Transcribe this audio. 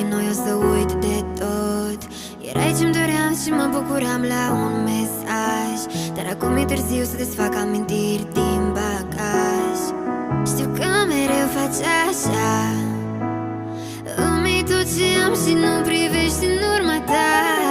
din noi o să uit de tot. Erai ce-mi doream și mă bucuram la un mesaj, dar acum e târziu să desfac amintiri din bagaj. Știu că mereu faci așa, îmi iei tot ce am și nu privești în urma ta.